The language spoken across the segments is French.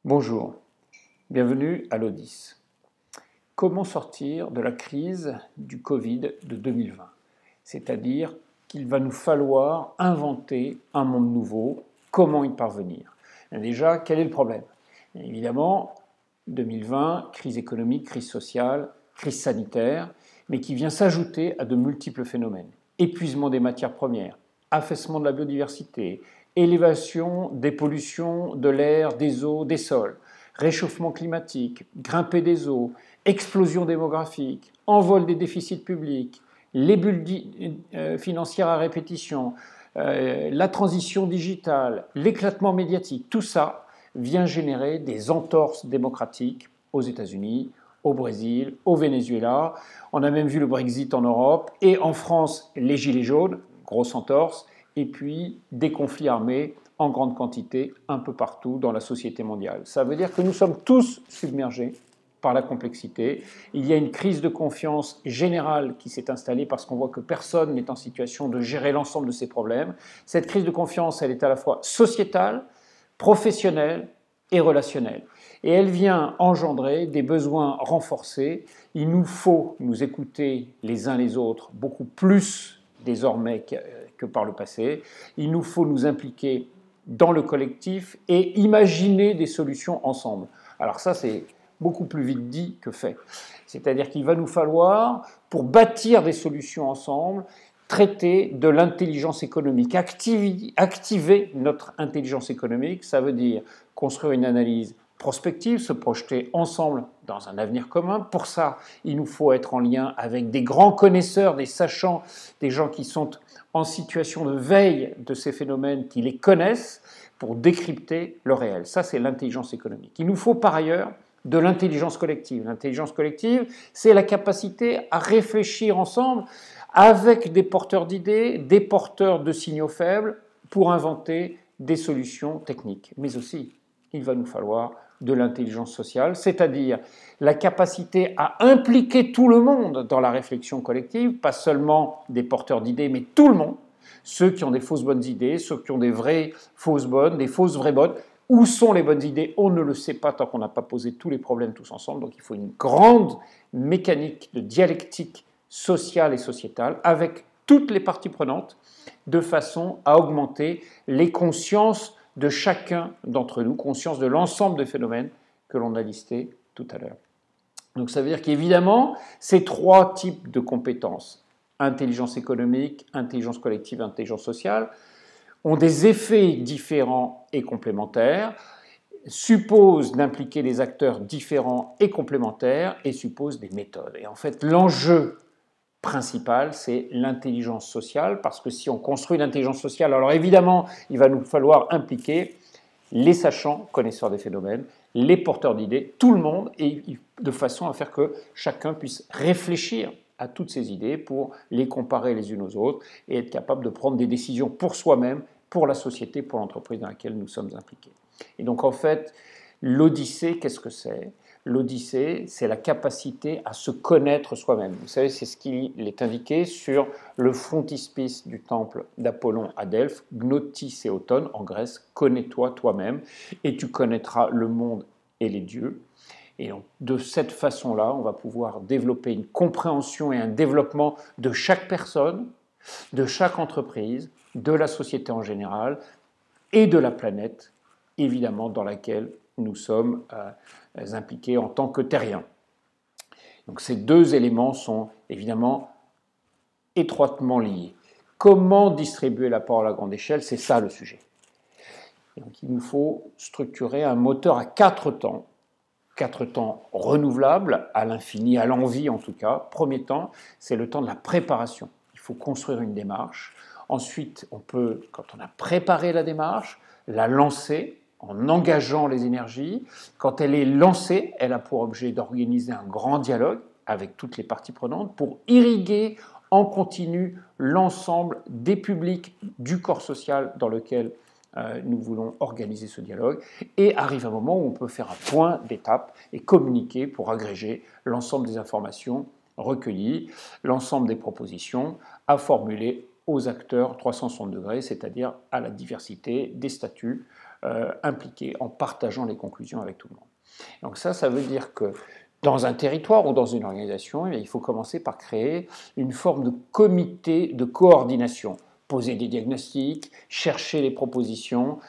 Bonjour, bienvenue à l'O10. Comment sortir de la crise du Covid de 2020? C'est-à-dire qu'il va nous falloir inventer un monde nouveau. Comment y parvenir? Déjà, quel est le problème? Évidemment, 2020, crise économique, crise sociale, crise sanitaire, mais qui vient s'ajouter à de multiples phénomènes. Épuisement des matières premières, affaissement de la biodiversité, élévation des pollutions de l'air, des eaux, des sols, réchauffement climatique, grimpée des eaux, explosion démographique, envol des déficits publics, les bulles financières à répétition, la transition digitale, l'éclatement médiatique, tout ça vient générer des entorses démocratiques aux États-Unis, au Brésil, au Venezuela. On a même vu le Brexit en Europe et en France, les Gilets jaunes, grosse entorse, et puis des conflits armés en grande quantité un peu partout dans la société mondiale. Ça veut dire que nous sommes tous submergés par la complexité. Il y a une crise de confiance générale qui s'est installée parce qu'on voit que personne n'est en situation de gérer l'ensemble de ces problèmes. Cette crise de confiance, elle est à la fois sociétale, professionnelle et relationnelle. Et elle vient engendrer des besoins renforcés. Il nous faut nous écouter les uns les autres beaucoup plus désormais que par le passé. Il nous faut nous impliquer dans le collectif et imaginer des solutions ensemble. Alors ça, c'est beaucoup plus vite dit que fait. C'est-à-dire qu'il va nous falloir, pour bâtir des solutions ensemble, traiter de l'intelligence économique, activer notre intelligence économique. Ça veut dire construire une analyse prospective, se projeter ensemble dans un avenir commun. Pour ça, il nous faut être en lien avec des grands connaisseurs, des sachants, des gens qui sont en situation de veille de ces phénomènes, qui les connaissent pour décrypter le réel. Ça, c'est l'intelligence économique. Il nous faut par ailleurs de l'intelligence collective. L'intelligence collective, c'est la capacité à réfléchir ensemble avec des porteurs d'idées, des porteurs de signaux faibles pour inventer des solutions techniques. Mais aussi, il va nous falloir de l'intelligence sociale, c'est-à-dire la capacité à impliquer tout le monde dans la réflexion collective, pas seulement des porteurs d'idées, mais tout le monde, ceux qui ont des fausses bonnes idées, ceux qui ont des vraies fausses bonnes, des fausses vraies bonnes. Où sont les bonnes idées? On ne le sait pas tant qu'on n'a pas posé tous les problèmes tous ensemble, donc il faut une grande mécanique de dialectique sociale et sociétale avec toutes les parties prenantes de façon à augmenter les consciences de chacun d'entre nous, conscience de l'ensemble des phénomènes que l'on a listés tout à l'heure. Donc ça veut dire qu'évidemment, ces trois types de compétences, intelligence économique, intelligence collective, intelligence sociale, ont des effets différents et complémentaires, supposent d'impliquer des acteurs différents et complémentaires et supposent des méthodes. Et en fait, l'enjeu principal, c'est l'intelligence sociale, parce que si on construit l'intelligence sociale, alors évidemment, il va nous falloir impliquer les sachants, connaisseurs des phénomènes, les porteurs d'idées, tout le monde, et de façon à faire que chacun puisse réfléchir à toutes ces idées pour les comparer les unes aux autres et être capable de prendre des décisions pour soi-même, pour la société, pour l'entreprise dans laquelle nous sommes impliqués. Et donc en fait, l'Odyssée, qu'est-ce que c'est? L'Odyssée, c'est la capacité à se connaître soi-même. Vous savez, c'est ce qui est indiqué sur le frontispice du temple d'Apollon à Delphes, Gnóthicéoton en Grèce, connais-toi toi-même et tu connaîtras le monde et les dieux. Et donc, de cette façon-là, on va pouvoir développer une compréhension et un développement de chaque personne, de chaque entreprise, de la société en général et de la planète, évidemment, dans laquelle nous sommes impliqués en tant que terriens. Donc ces deux éléments sont évidemment étroitement liés. Comment distribuer la parole à grande échelle? C'est ça le sujet. Et donc il nous faut structurer un moteur à 4 temps renouvelables, à l'infini, à l'envi en tout cas. Premier temps, c'est le temps de la préparation. Il faut construire une démarche. Ensuite, on peut, quand on a préparé la démarche, la lancer en engageant les énergies. Quand elle est lancée, elle a pour objet d'organiser un grand dialogue avec toutes les parties prenantes pour irriguer en continu l'ensemble des publics du corps social dans lequel nous voulons organiser ce dialogue. Et arrive un moment où on peut faire un point d'étape et communiquer pour agréger l'ensemble des informations recueillies, l'ensemble des propositions à formuler aux acteurs 360 degrés, c'est-à-dire à la diversité des statuts impliqués en partageant les conclusions avec tout le monde. Donc ça veut dire que dans un territoire ou dans une organisation, il faut commencer par créer une forme de comité de coordination, poser des diagnostics, chercher les propositions,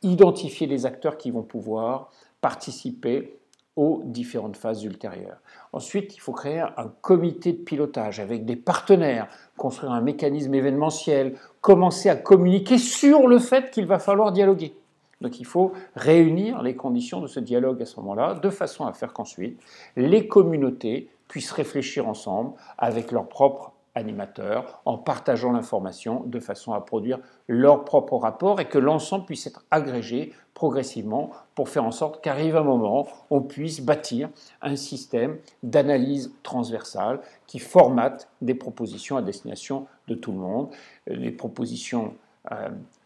identifier les acteurs qui vont pouvoir participer aux différentes phases ultérieures. Ensuite, il faut créer un comité de pilotage avec des partenaires, construire un mécanisme événementiel, commencer à communiquer sur le fait qu'il va falloir dialoguer. Donc il faut réunir les conditions de ce dialogue à ce moment-là, de façon à faire qu'ensuite, les communautés puissent réfléchir ensemble avec leurs propres animateurs, en partageant l'information de façon à produire leur propre rapport et que l'ensemble puisse être agrégé progressivement pour faire en sorte qu'arrive un moment, on puisse bâtir un système d'analyse transversale qui formate des propositions à destination de tout le monde, des propositions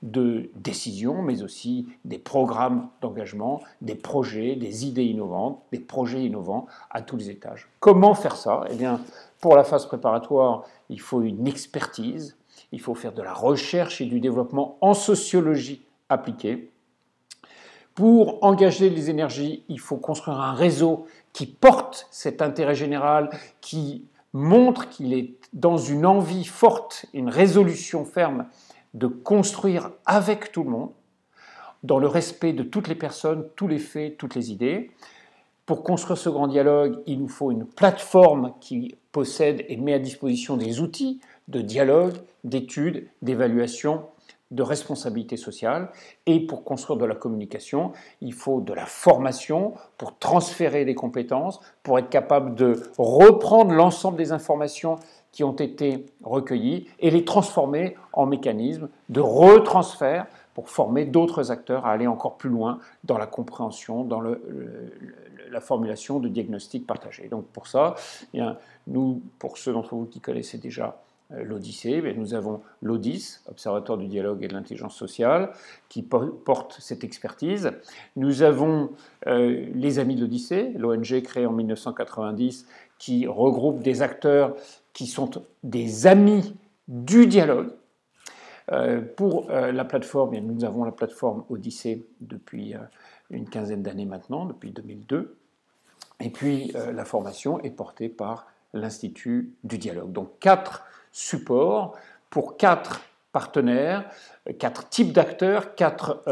de décision, mais aussi des programmes d'engagement, des projets, des idées innovantes, des projets innovants à tous les étages. Comment faire ça? Eh bien, pour la phase préparatoire, il faut une expertise, il faut faire de la recherche et du développement en sociologie appliquée. Pour engager les énergies, il faut construire un réseau qui porte cet intérêt général, qui montre qu'il est dans une envie forte, une résolution ferme de construire avec tout le monde, dans le respect de toutes les personnes, tous les faits, toutes les idées. Pour construire ce grand dialogue, il nous faut une plateforme qui possède et met à disposition des outils de dialogue, d'études, d'évaluation, de responsabilité sociale. Et pour construire de la communication, il faut de la formation pour transférer des compétences, pour être capable de reprendre l'ensemble des informations qui ont été recueillies et les transformer en mécanismes de retransfert pour former d'autres acteurs à aller encore plus loin dans la compréhension, dans la formulation de diagnostics partagés. Donc pour ça, eh bien, nous, pour ceux d'entre vous qui connaissaient déjà l'Odyssée, nous avons l'ODIS, Observatoire du dialogue et de l'intelligence sociale, qui porte cette expertise. Nous avons les Amis de l'Odyssée, l'ONG créée en 1990, qui regroupe des acteurs qui sont des amis du dialogue. Pour la plateforme, nous avons la plateforme Odyssée depuis une quinzaine d'années maintenant, depuis 2002. Et puis la formation est portée par l'Institut du dialogue. Donc 4 supports pour 4 partenaires, 4 types d'acteurs, 4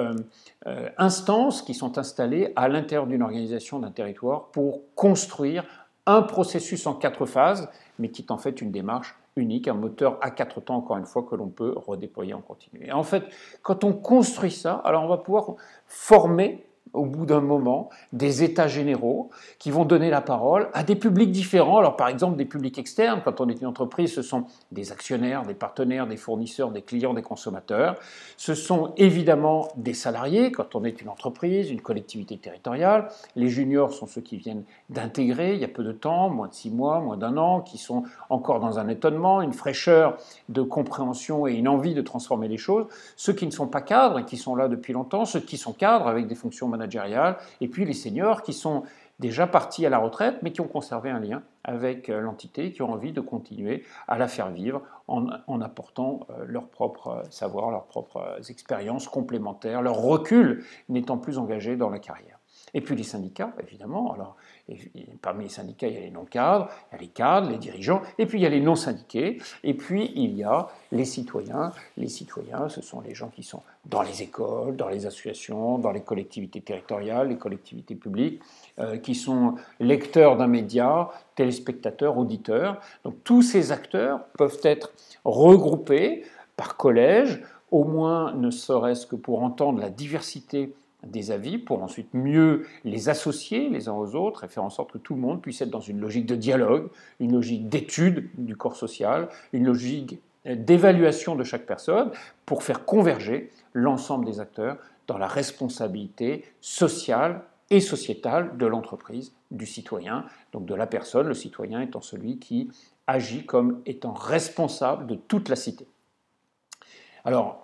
instances qui sont installées à l'intérieur d'une organisation, d'un territoire pour construire un processus en 4 phases, mais qui est en fait une démarche unique, un moteur à 4 temps, encore une fois, que l'on peut redéployer en continu. Et en fait, quand on construit ça, alors on va pouvoir former au bout d'un moment, des états généraux qui vont donner la parole à des publics différents. Alors par exemple, des publics externes, quand on est une entreprise, ce sont des actionnaires, des partenaires, des fournisseurs, des clients, des consommateurs. Ce sont évidemment des salariés, quand on est une entreprise, une collectivité territoriale. Les juniors sont ceux qui viennent d'intégrer il y a peu de temps, moins de 6 mois, moins d'1 an, qui sont encore dans un étonnement, une fraîcheur de compréhension et une envie de transformer les choses. Ceux qui ne sont pas cadres et qui sont là depuis longtemps, ceux qui sont cadres avec des fonctions managériales, et puis les seniors qui sont déjà partis à la retraite, mais qui ont conservé un lien avec l'entité, qui ont envie de continuer à la faire vivre en apportant leur propre savoir, leurs propres expériences complémentaires, leur recul n'étant plus engagé dans la carrière. Et puis les syndicats, évidemment. Alors, parmi les syndicats, il y a les non-cadres, il y a les cadres, les dirigeants, et puis il y a les non-syndiqués, et puis il y a les citoyens. Les citoyens, ce sont les gens qui sont dans les écoles, dans les associations, dans les collectivités territoriales, les collectivités publiques, qui sont lecteurs d'un média, téléspectateurs, auditeurs. Donc tous ces acteurs peuvent être regroupés par collège, au moins ne serait-ce que pour entendre la diversité des avis, pour ensuite mieux les associer les uns aux autres et faire en sorte que tout le monde puisse être dans une logique de dialogue, une logique d'étude du corps social, une logique d'évaluation de chaque personne pour faire converger l'ensemble des acteurs dans la responsabilité sociale et sociétale de l'entreprise, du citoyen, donc de la personne, le citoyen étant celui qui agit comme étant responsable de toute la cité. Alors,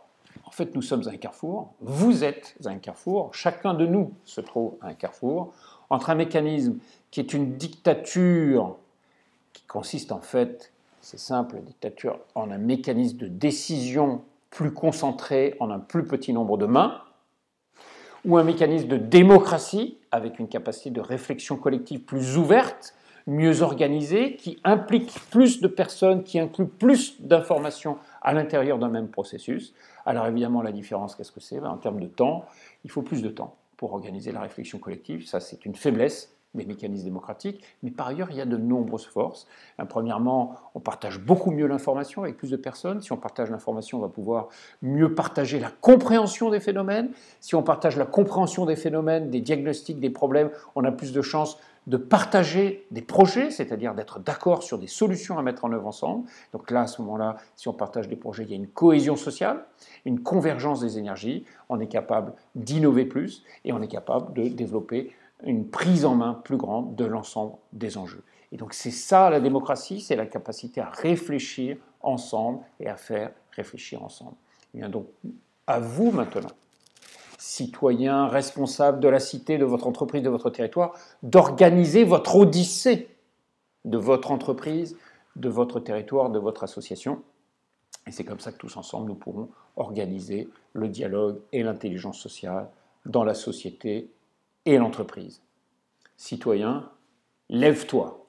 en fait, nous sommes à un carrefour, vous êtes à un carrefour, chacun de nous se trouve à un carrefour, entre un mécanisme qui est une dictature, qui consiste en fait C'est simple, la dictature en un mécanisme de décision plus concentré en un plus petit nombre de mains, ou un mécanisme de démocratie avec une capacité de réflexion collective plus ouverte, mieux organisée, qui implique plus de personnes, qui inclut plus d'informations à l'intérieur d'un même processus. Alors évidemment, la différence, qu'est-ce que c'est? En termes de temps, il faut plus de temps pour organiser la réflexion collective. Ça, c'est une faiblesse des mécanismes démocratiques, mais par ailleurs, il y a de nombreuses forces. Premièrement, on partage beaucoup mieux l'information avec plus de personnes. Si on partage l'information, on va pouvoir mieux partager la compréhension des phénomènes. Si on partage la compréhension des phénomènes, des diagnostics, des problèmes, on a plus de chances de partager des projets, c'est-à-dire d'être d'accord sur des solutions à mettre en œuvre ensemble. Donc là, à ce moment-là, si on partage des projets, il y a une cohésion sociale, une convergence des énergies, on est capable d'innover plus et on est capable de développer une prise en main plus grande de l'ensemble des enjeux. Et donc c'est ça la démocratie, c'est la capacité à réfléchir ensemble et à faire réfléchir ensemble. Il vient donc à vous maintenant, citoyens responsables de la cité, de votre entreprise, de votre territoire, d'organiser votre odyssée de votre entreprise, de votre territoire, de votre association. Et c'est comme ça que tous ensemble, nous pourrons organiser le dialogue et l'intelligence sociale dans la société et l'entreprise. Citoyen, lève-toi.